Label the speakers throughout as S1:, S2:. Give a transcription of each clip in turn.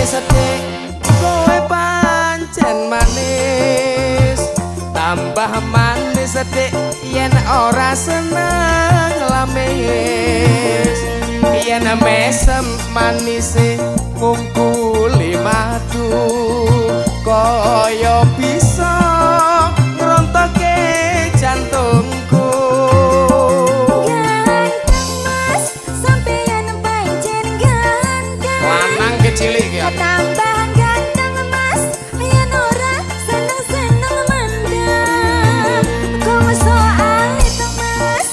S1: sedek kowe pancen manis tambah manis sedek yen ora seneng lamis yen mesem manise ngungkuli madu kaya bisa ngrontoke jantungku
S2: ganteng mas sampeyan pancen ganteng
S1: lanang kecilik ya
S2: tambah ganteng mas yen ora seneng-seneng mandang kok soal itu mas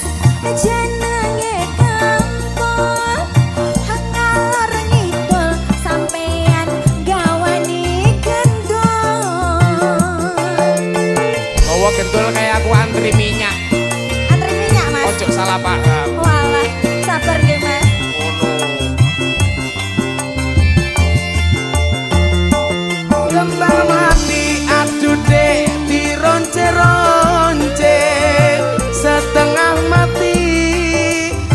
S2: jenenge kampung ngalor ngidul sampeyan gawani gendul
S1: bawa gendul kayak aku antri minyak
S2: mas
S1: ojo salah paham
S2: walah sabar nggih mas
S1: kembang mati aduh dek dironce-ronce setengah mati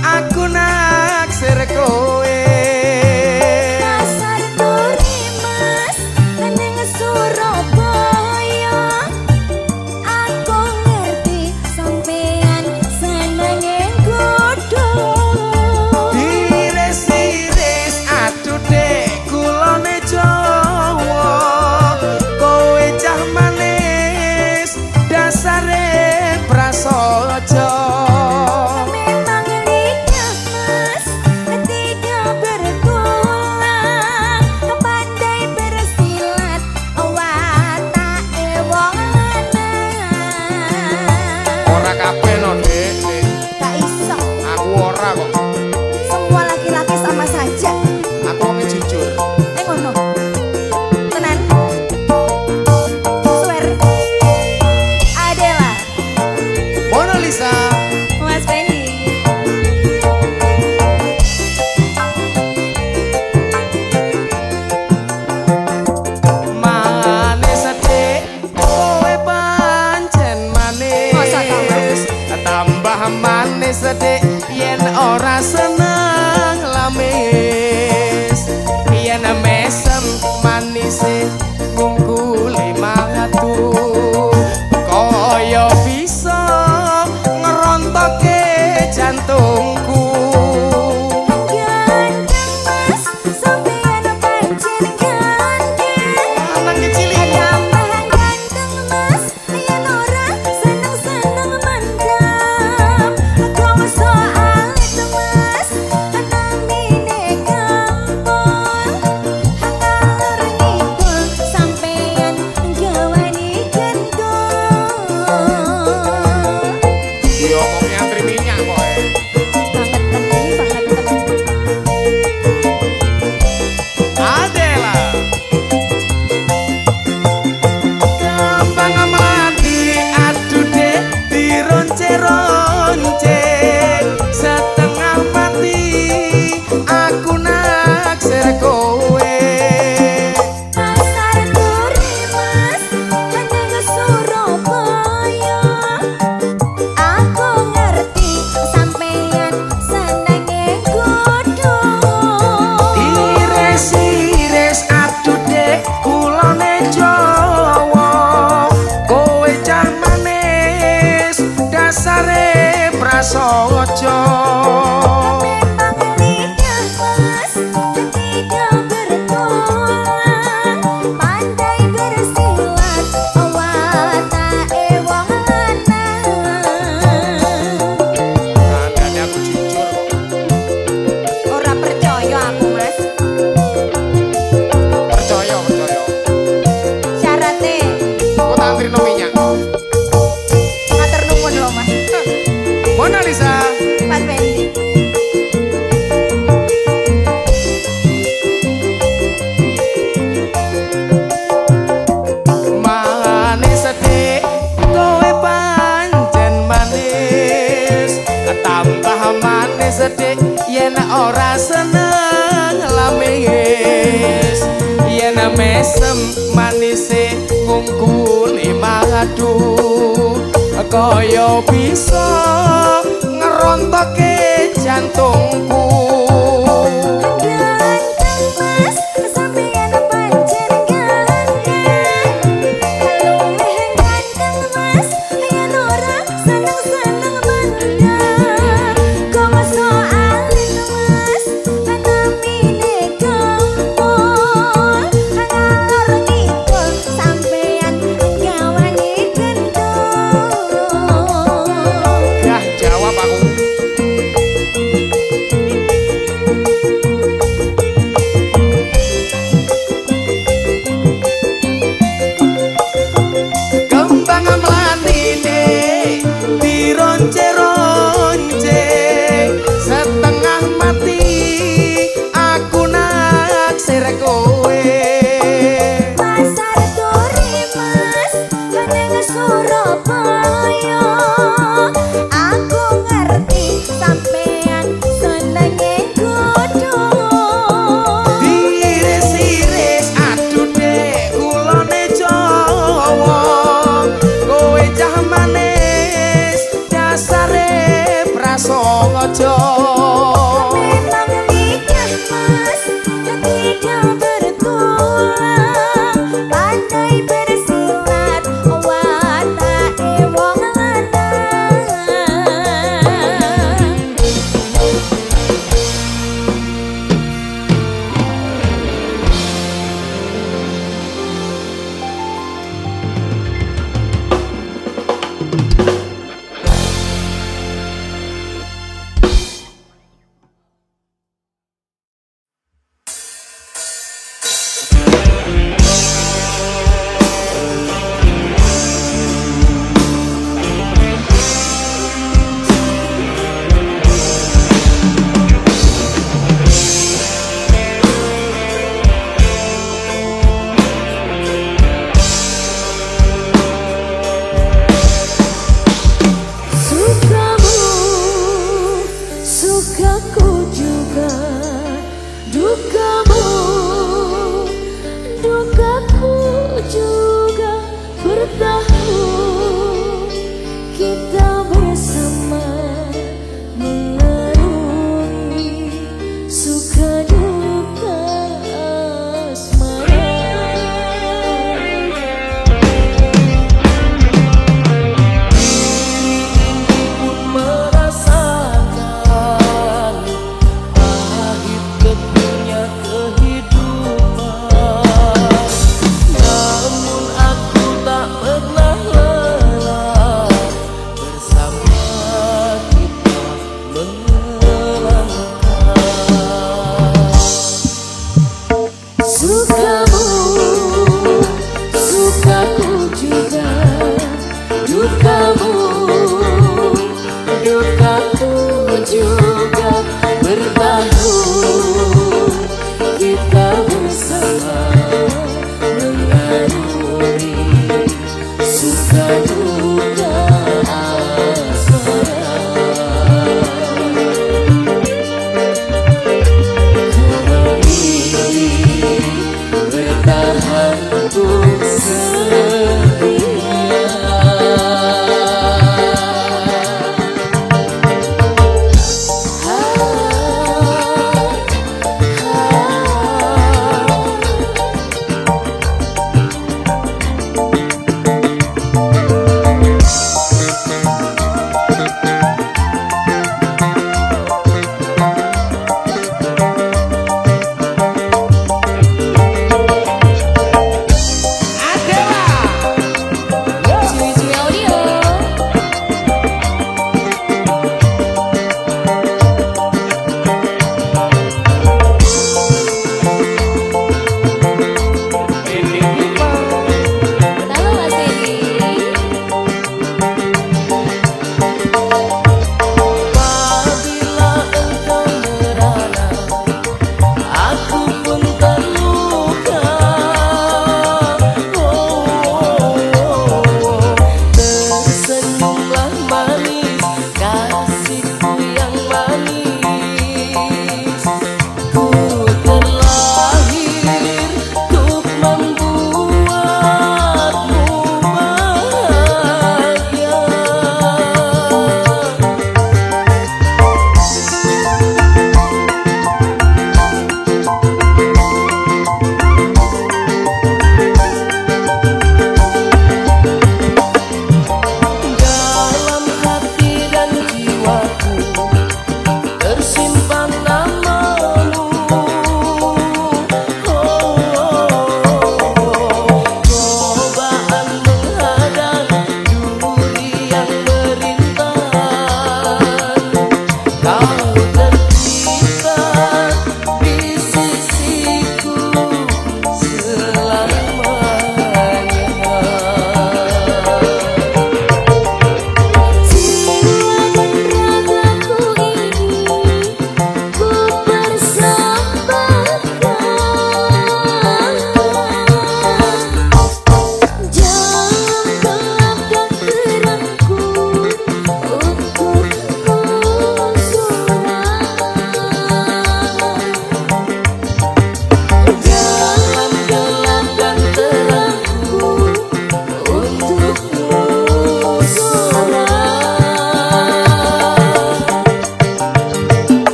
S1: aku naksir kowe
S2: pasar turi mas ning Surabaya aku ngerti sampeyan senenge godhong
S1: diris-iris aduh dek kulone Jawa kowe cah manis dasare prasaja
S2: memang lidah mas tidak bertulang pandai bersilat watake wong lanang
S1: ora kabeh no dek
S2: tak iso
S1: aku ora kok
S2: semua laki-laki sama saja
S1: aku wong jujur
S2: ngono tenan swear Adela
S1: Mona Lisa
S2: Mas Fendi
S1: manis sedek kowe pancen
S2: Masa tau,
S1: manis tambah manis sedek yen ora seneng lamis yen mesem manise ngungkuli madu kaya bisa ngerontoke jantungku
S2: ganteng mas sampeyan pancen ganteng
S1: anak kecilik
S2: tambah ganteng mas yen ora seneng-seneng mandam kok soal itu mas namine kampung ngalor ngidul sampeyan gawani gendul
S1: yo kok nyantri minyak kok Adela kembang mati aduh dek dironce-ronce setengah mati aku naksir kowe
S2: pasar turi mas ning Surabaya aku ngerti sampeyan senenge godhong
S1: iris-iris aduh dek kulone Jawa kowe cah manis dasare prasaja
S2: memang lidah mas tidak bertulang pandai bersilat watake wong lanang
S1: Andane aku jujur kok.
S2: ora percaya aku mas
S1: Percaya
S2: syaratnya
S1: kok tak antrino minyak
S2: matur nuwun lho mas
S1: Mona Lisa
S2: Mas Fendi
S1: manis sedek kowe pancen manis tambah manis sedek yen ora seneng lamis yen mesem manise ngungkuli madu kaya bisa ngerontoke jantungku
S2: ganteng mas sampeyan
S1: raja.
S2: Memang lincah mas, tidak bertulang, pandai bersilat, watake wong lanang.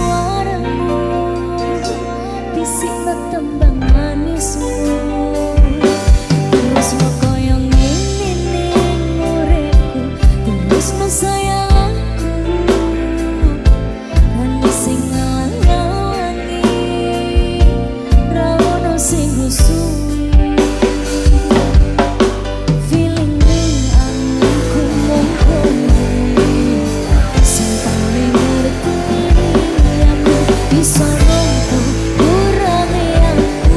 S2: suaramu, bisik tembang manismu. Terus no koyo ngene ning uripku, terus no sayangku, nangis sing ngalang-alangi, ra ono sing suwi. Feeling ning anganku mung kowe, sing paling ngerti aku bisa rompo kurang aku.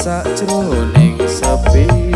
S1: sajroning sepi.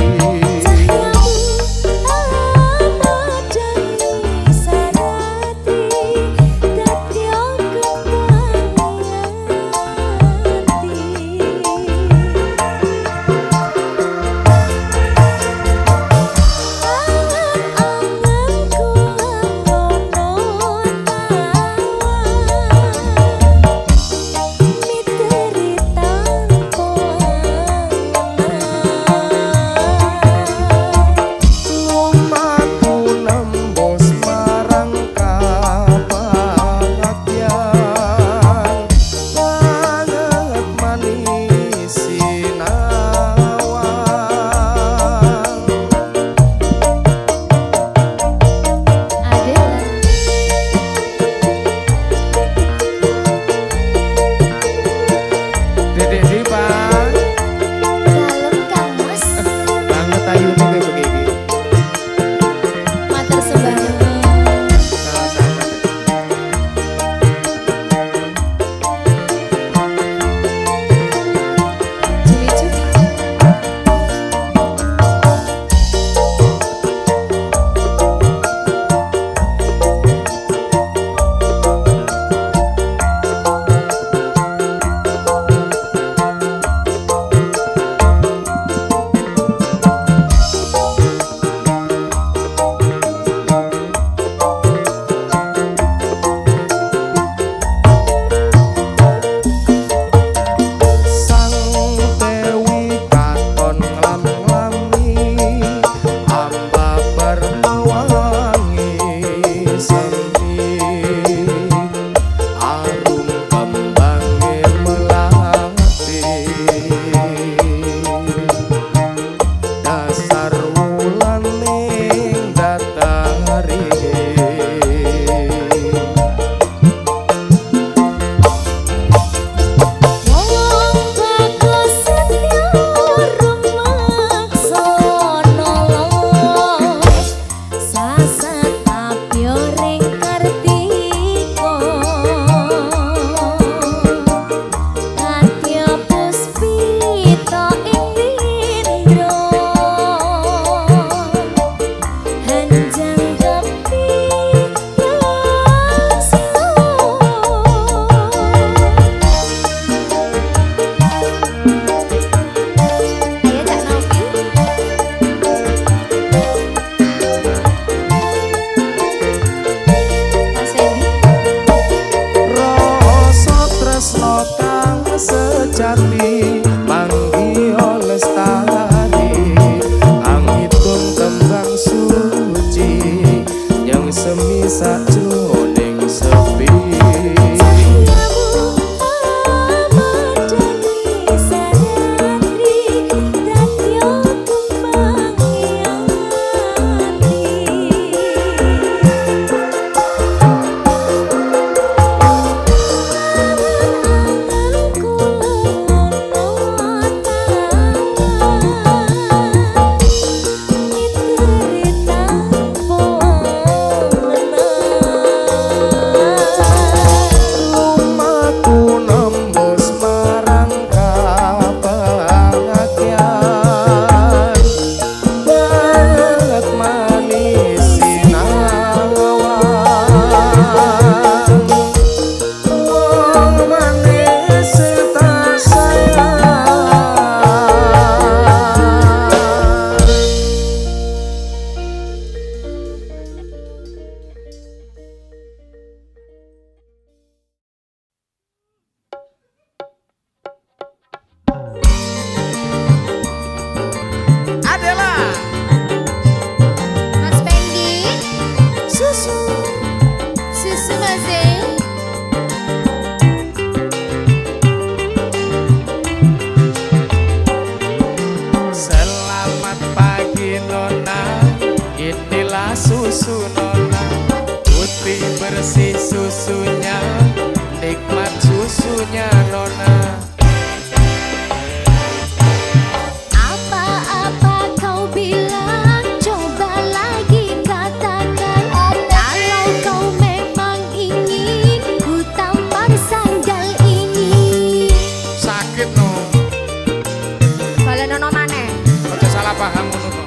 S1: paham ngono kok.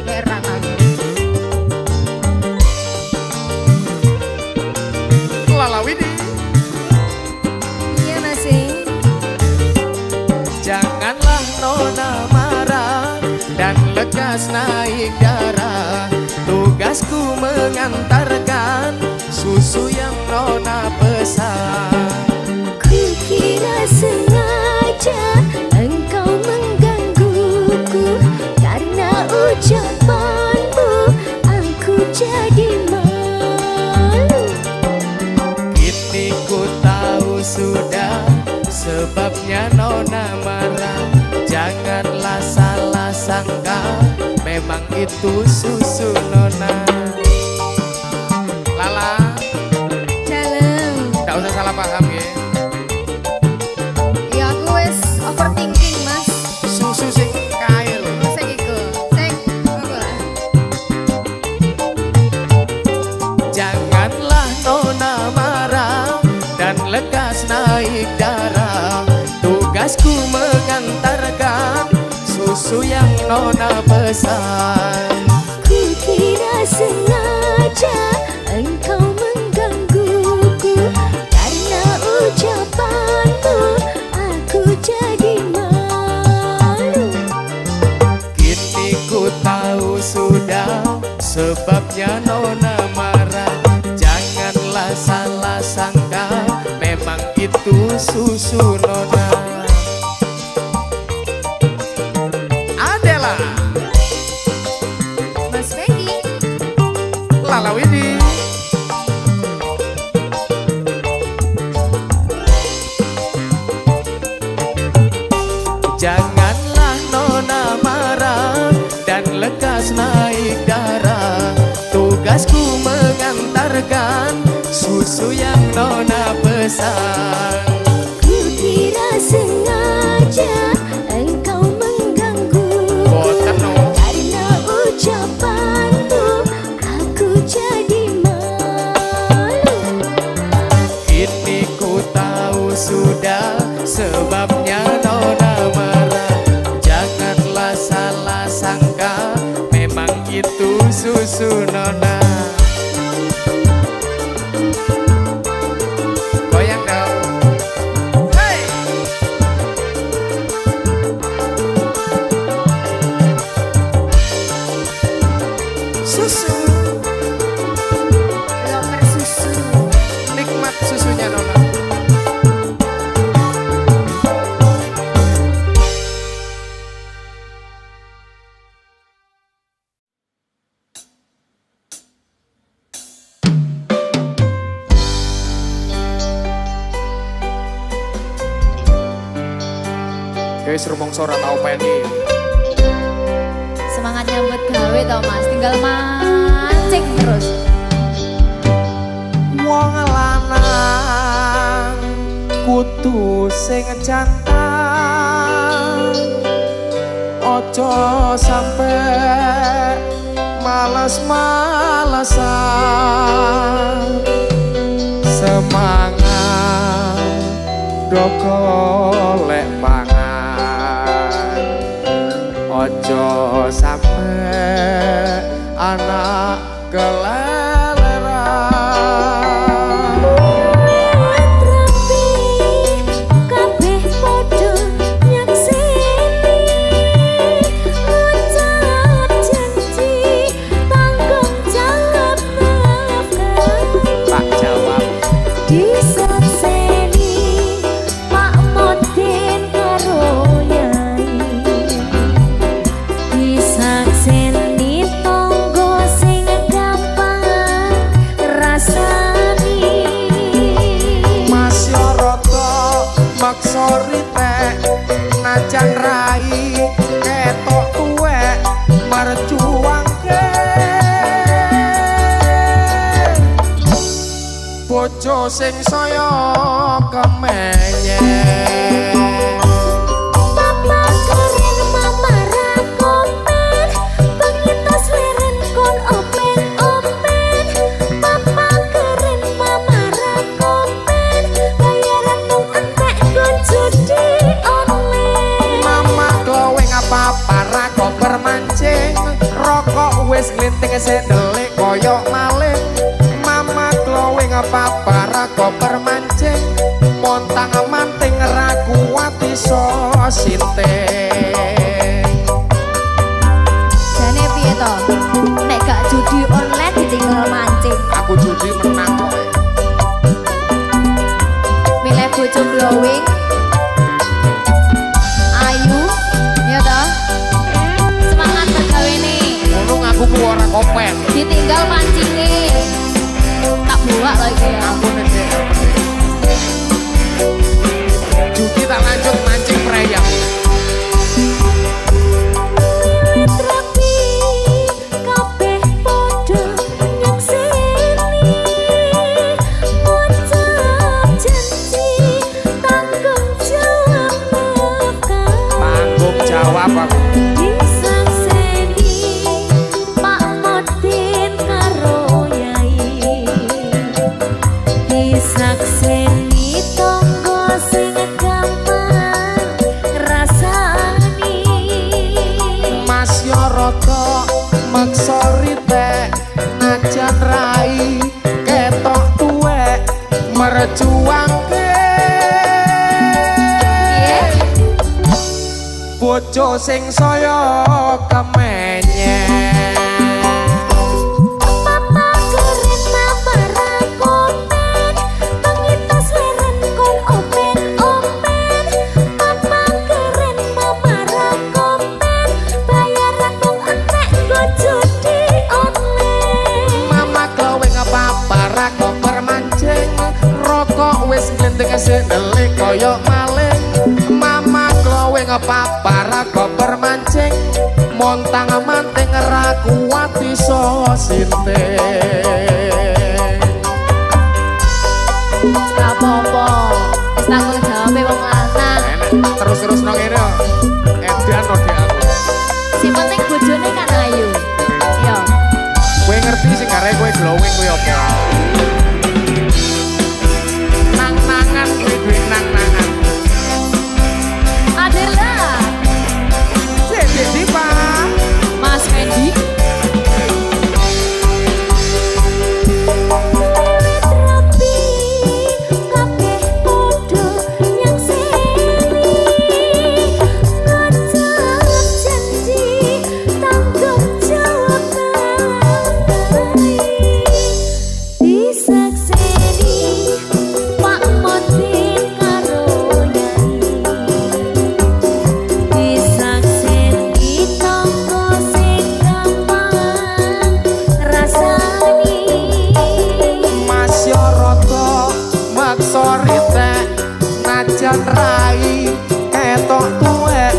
S3: Heran aku.
S1: Lala Widi.
S3: Iya nasi.
S1: Janganlah nona marah dan lekas naik darah. Tugasku mengantarkan susu yang nona pesan.
S2: Kukira sengaja engkau menggangguku, karena ucapanmu aku jadi malu.
S1: Kini ku tahu sudah sebabnya nona marah. Janganlah salah sangka, memang itu susu nona. Lala,
S3: Dalam.
S1: gak usah salah paham ya.
S3: Ya aku wis overthinking mas.
S1: Susu sing kae lho.
S3: Sing iku. Sing apa?
S1: Janganlah nona marah dan lekas naik darah. Tugasku mengantarkan susu yang nona pesan.
S2: Kukira sengaja engkau menggangguku, karena ucapanmu aku jadi malu.
S1: Kini ku tahu sudah sebabnya nona marah. Janganlah salah sangka, memang itu susu nona. Adela,
S3: Mas Peggy.
S1: Lala Widi. Janganlah nona marah dan lekas naik darah. Tugasku mengantarkan susu yang nona pesan.
S2: Kukira sengaja engkau menggangguku,
S1: Boten no.
S2: karena ucapanmu aku jadi malu.
S1: Kini ku tahu sudah sebabnya nona marah. Janganlah salah sangka, memang itu susu nona. Goyang dong. Hey! Susu,
S3: Lover susu.
S1: nikmat susunya nona. Guys, rumongso ora tau peni.
S3: Semangat nyambut gawe tau mas. Tinggal mancing terus.
S1: Wong lanang kudu sing jantan, ojo sampe males-malesan. Semangat do golek pangan, ojo sampe anak keleleran.
S2: Rapi kabeh padha nyakseni, ucap janji tanggung jawab nafkah.
S1: Tak jawab.
S2: Disakseni Pak Modin karo Yai, disakseni tonggo sing gampang rasani.
S1: Masyarakat maksa ritek najan rai ketok tuwek merjuangke bojo sing saya kemenyek.
S2: Papa keren mama rakopen, pengintas leren kon open-open. Papa keren mama rakopen, bayaran mung entek kon judi online.
S1: Mama glowing apa para koper man glinting sendelik koyok maling mama glowing papara koper mancing montang manting rakuwati so sinting
S3: jane piye to nek gak judi online ditinggal mancing
S1: aku judi menang kok
S3: milih bojo glowing ayu ya toh semangat bergawe nih
S1: ngomong aku ku ora kopen
S3: ditinggal mancingnya tak buak lagi ya
S1: ampun aja judi tak lanjut mancing preyang merjuang ke bojo sing saya kemenye
S2: Papa keren mama rakomen pengitas leren kon open-open Papa keren mama rakomen bayaran kong entek go judi online
S1: mama glowing apa rakoper mancing rokok wis glenting sendelik koyok maling mama glowing papara koper mancing montang manting rakuwati so sinting
S3: apa-apa wis tanggung jawabe wong lanang
S1: enak terus-terus nang ngene edan no dek aku
S3: sing penting bojone kan ayu yo
S1: kowe ngerti sing arek kowe glowing kuwi apa nang-nangan kuwi duwe nang-nangan
S3: adalah
S1: jadi Pak
S3: Mas Fendi
S2: kabeh podo yang seri ngajak janji tanggung jawab disakseni Pak Modin karo Nyai disakseni tonggo sing gampang rasani
S1: masyarakat maksa ritek najan rai ketok tuwek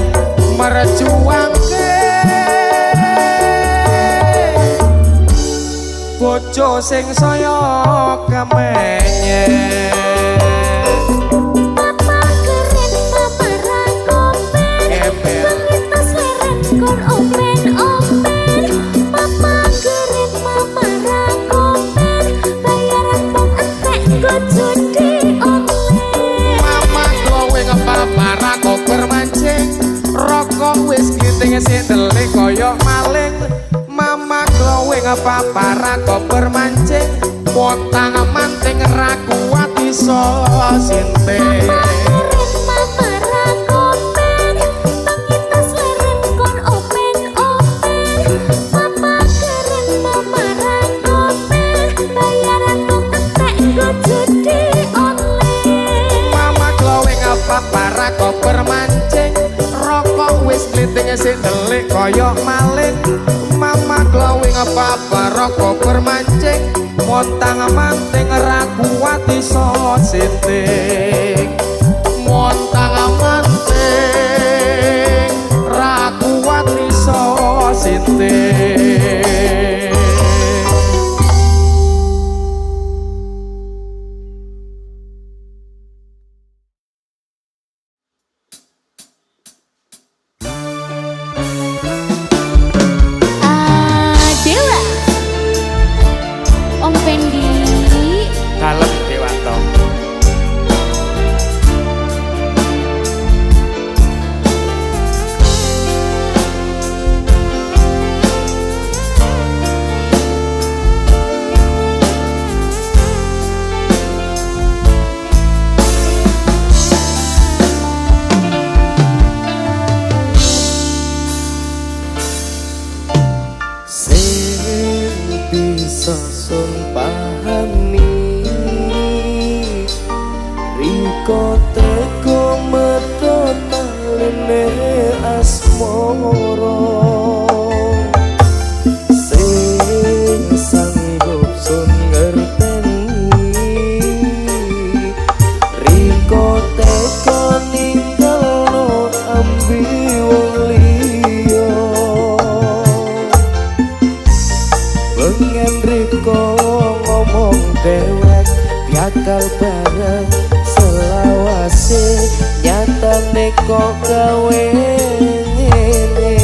S1: merjuangke bojo sing saya kemenye
S2: Papa keren mama rakomen pengitas leren kon open-open Papa keren mama rakomen bayaran kong entek go judi online
S1: mama glowing papara koper mancing rokok wis glinting sendelik koyok maling mama glowing papara koper mancing montang manting rakuwati so sinting
S2: keren mama rakomen pengitas leren kon open-open Papa keren mama rakomen bayaran kong entek go judi online
S1: mama glowing papara koper mancing rokok wis glinting sendelik koyok maling mama glowing papara koper mancing montang manting rakuwati so sinting montang manting rakuwati so sinting
S2: Dewa Om Fendi
S1: dalem Dewanto
S4: asmara sing sanggup sun ngerteni riko teko ninggalno ambi wong liya pengen riko ngomong dewek biakal bareng selawase nyatane kok gawe ngene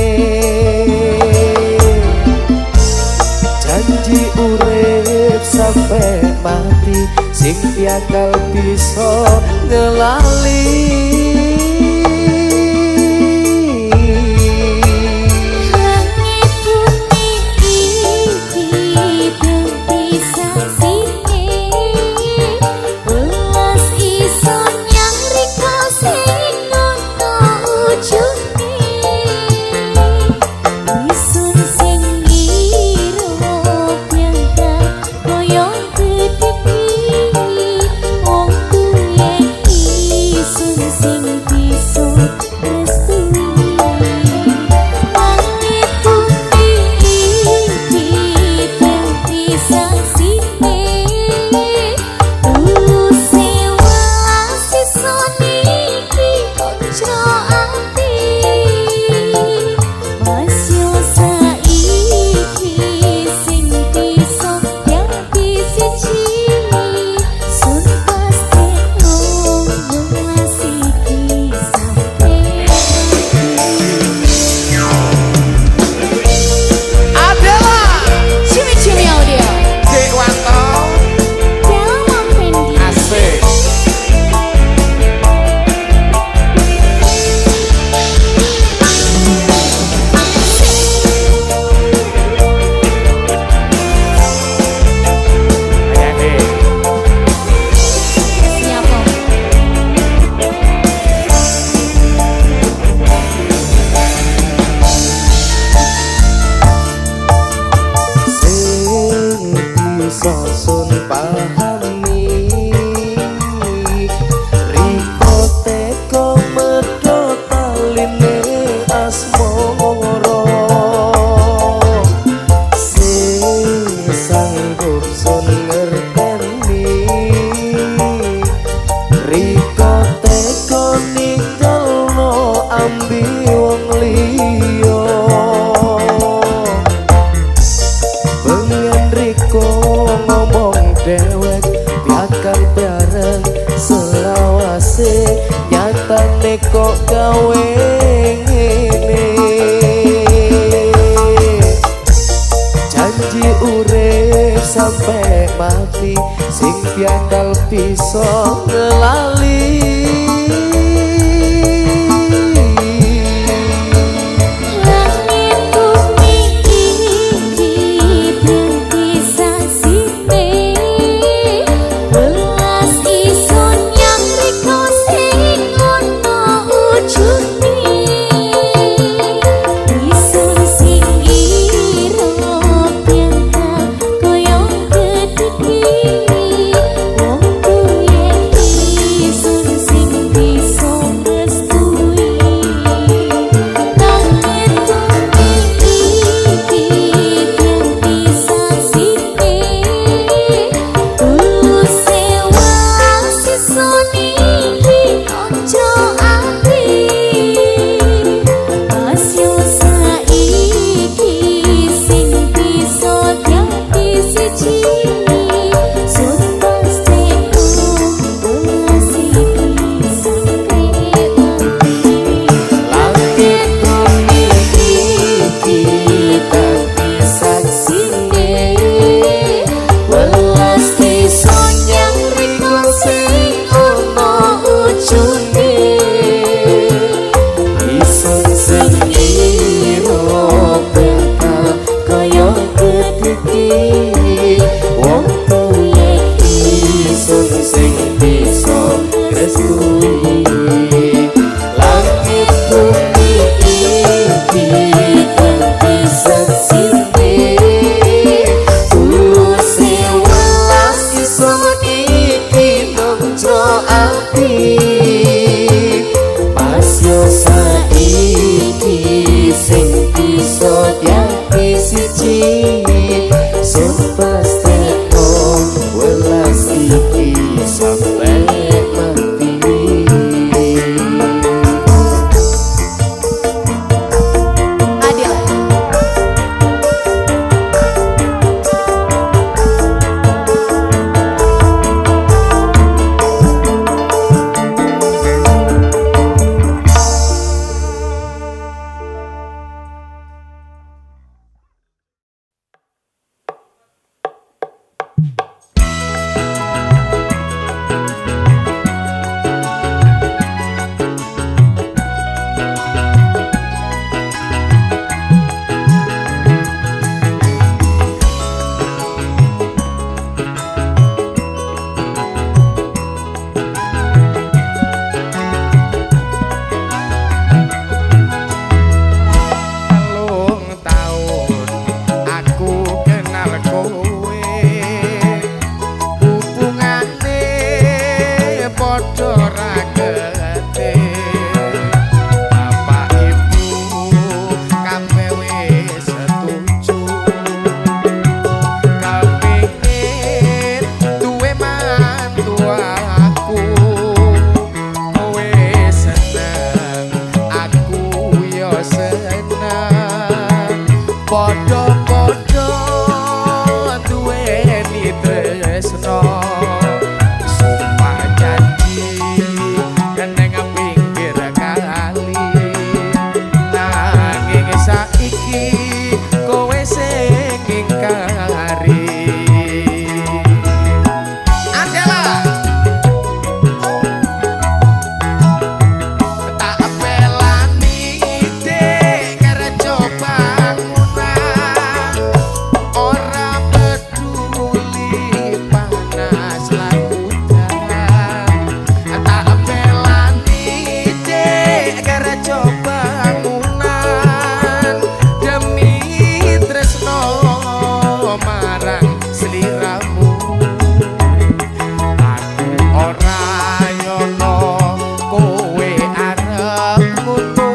S4: janji urip sampai mati sing biakal bisa ngelali sun pahami riko teko medho taline asmara sing sanggup sun ngerteni riko teko ninggalno ambi wong liya pengen riko dewek biakal bareng selawase nyatane kok gawe ngene janji urip sampai mati sing biakal bisa ngelali
S2: Sun
S1: Podo-podo duweni tresno sumpah janji neng pinggir kali nanging saiki kowe sing ingkari Angela tak pelani dek kerja bangunan ora peduli panas lan udan tak pelani dek kerja bangunan demi tresno marang sliramu aku ora nyono kowe arep ngono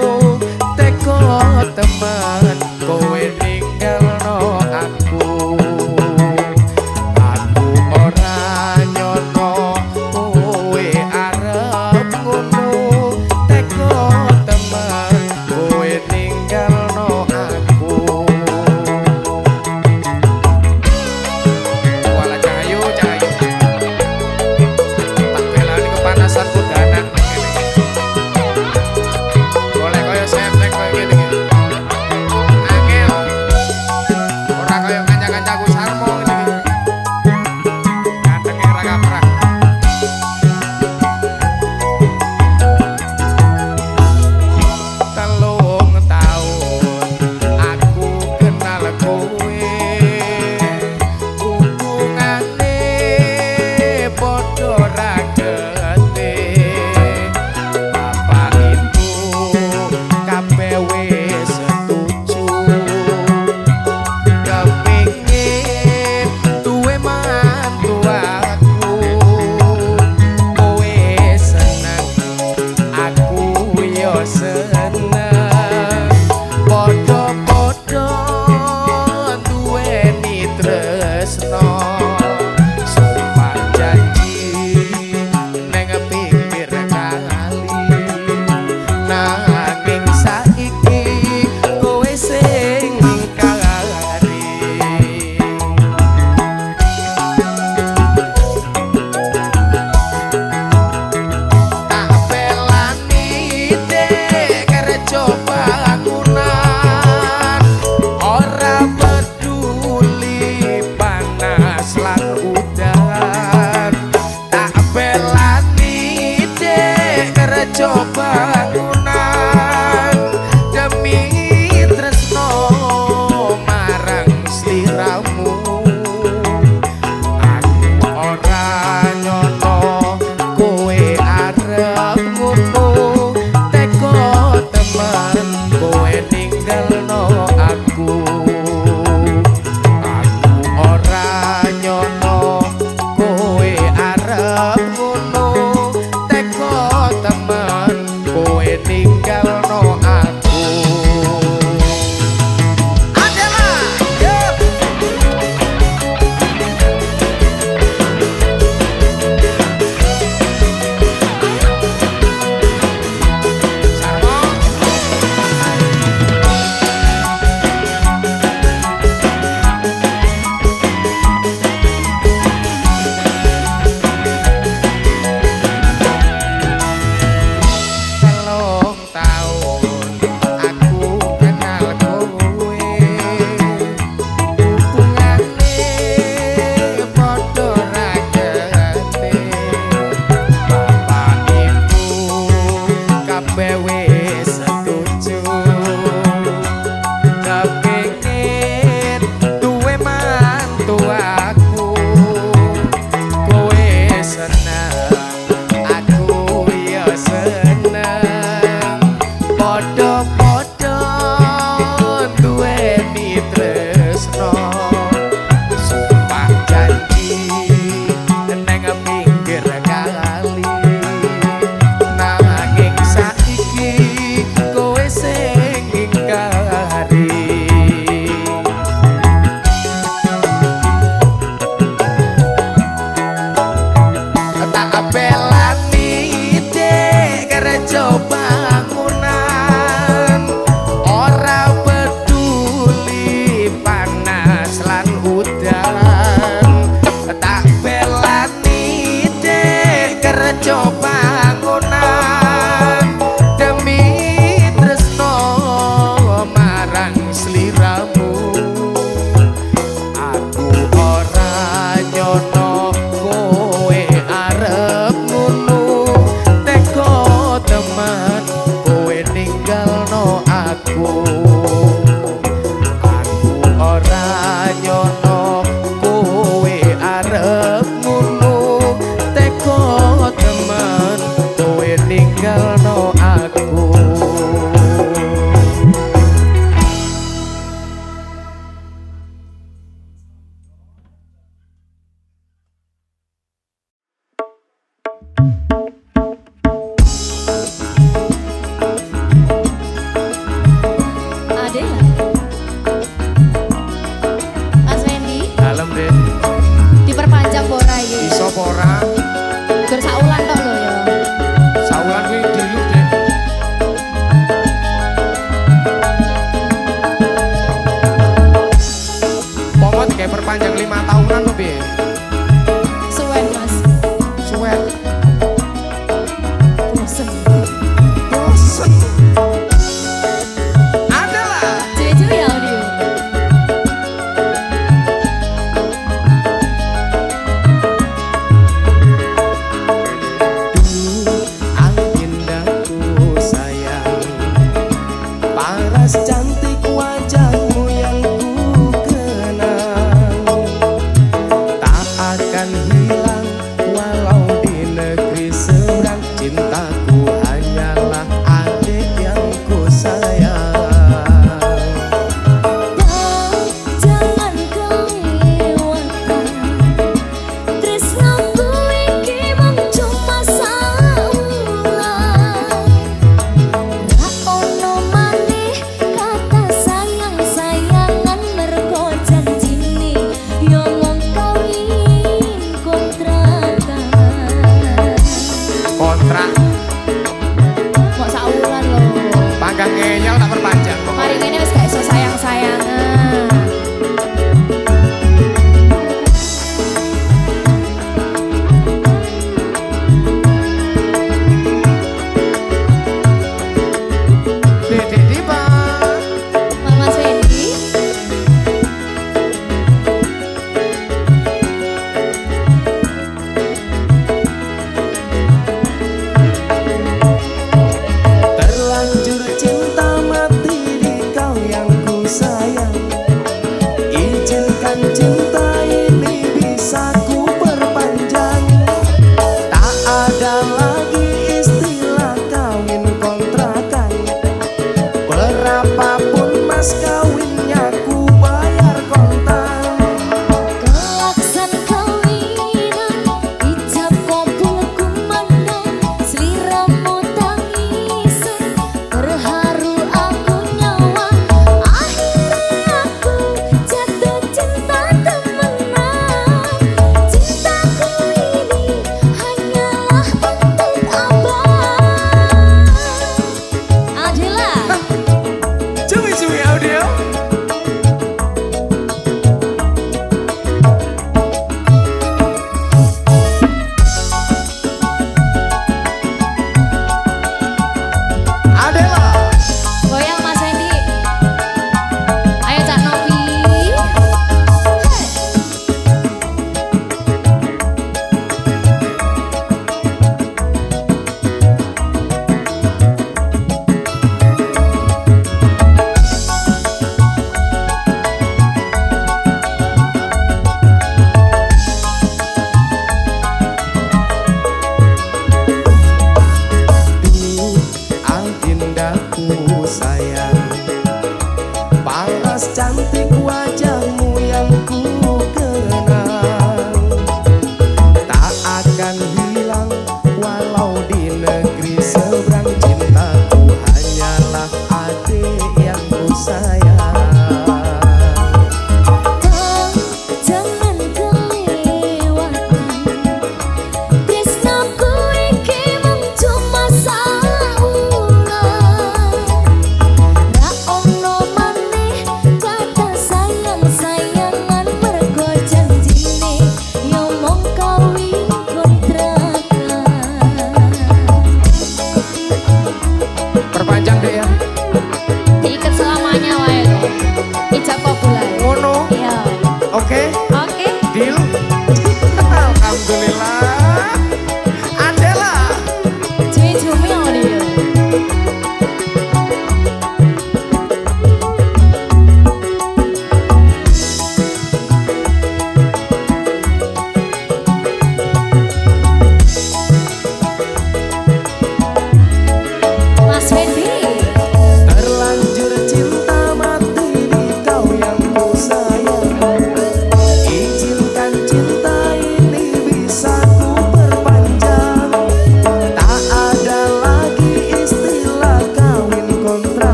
S1: teko temen kowe ninggalno aku ora nyono kowe arep ngono teko temen kowe ninggalno aku wala cahayu tak belani kepanasan kudanan boleh koyo septek koyo ngene iki angel ora koyo kanca-kancaku sarmo ngene iki gantenge ra kaprah telung taun aku kenal kowe hubungane padha ra gede bapak ibu kabeh wis setuju kepingin duwe mantu aku kowe seneng aku yo seneng padha-padha duweni tresno sumpah janji neng pinggir kali nanging saiki kowe sing ingkari tak pelani dek kerja bangunan ora peduli panas lan udan tak pelani dek kerja bangunan demi tresno marang sliramu aku ora nyono kowe arep ngono teko temen kowe ninggalno aku ora nyono kowe arep ngono teko temen kowe ninggalno aku Angela yup sarmo
S4: paras cantik wajahmu yang ku kenang, tak akan hilang walau di negeri seberang. Cintaku hanyalah adik yang ku sayang.
S2: Jangan kelewatan tresnaku iki mung cuma saulan. Ra ono maneh kata sayang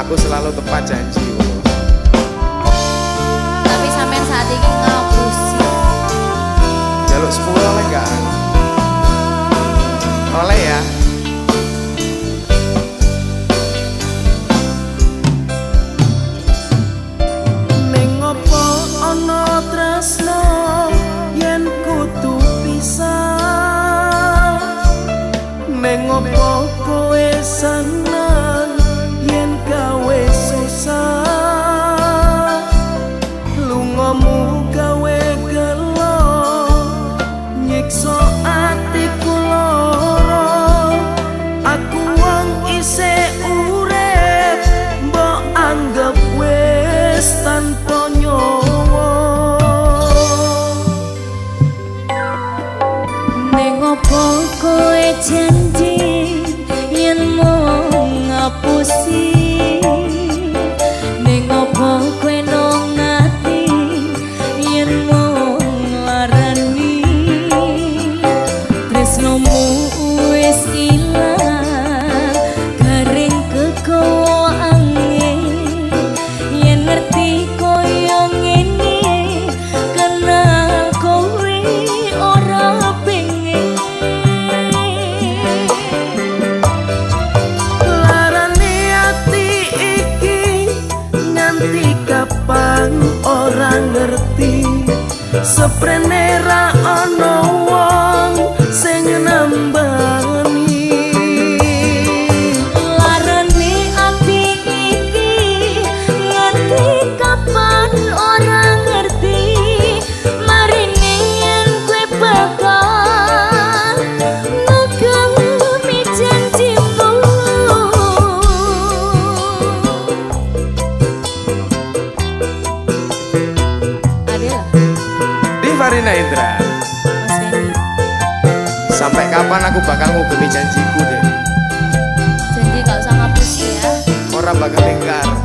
S1: aku selalu tepat janji.
S3: Tapi sampean saat ini ngapusi.
S1: Jaluk 10 oleh gak? Oleh ya.
S4: Ning opo ana tresno yen kudu pisah, ning opo kowe seneng yen gawe susah, lungamu gawe gelo nyiksa atiku loro, aku wong isih urip mbok anggap wis tanpa nyawa.
S2: Ning opo kowe janji yen mau ngapusi, ning opo kowe nang ati yen mau nglarani, tresnomu wis ilang garing kekowo angin, yen ngerti koyo ngene kenal kowe ora pengen.
S4: Larane ati iki nganti kapan ora ngerti, seprene ra ana wong sing nambani.
S2: Larane ati iki nganti kapan ora ngerti, marine yen kowe bakal ngegemi janjimu. Adela,
S1: Di Farina Indra.
S2: Mas Fendi,
S1: Sampai kapan aku bakal ngugemi janjiku deh?
S3: Janji gak usah ngapusi ya.
S1: Orang bakal ingkar.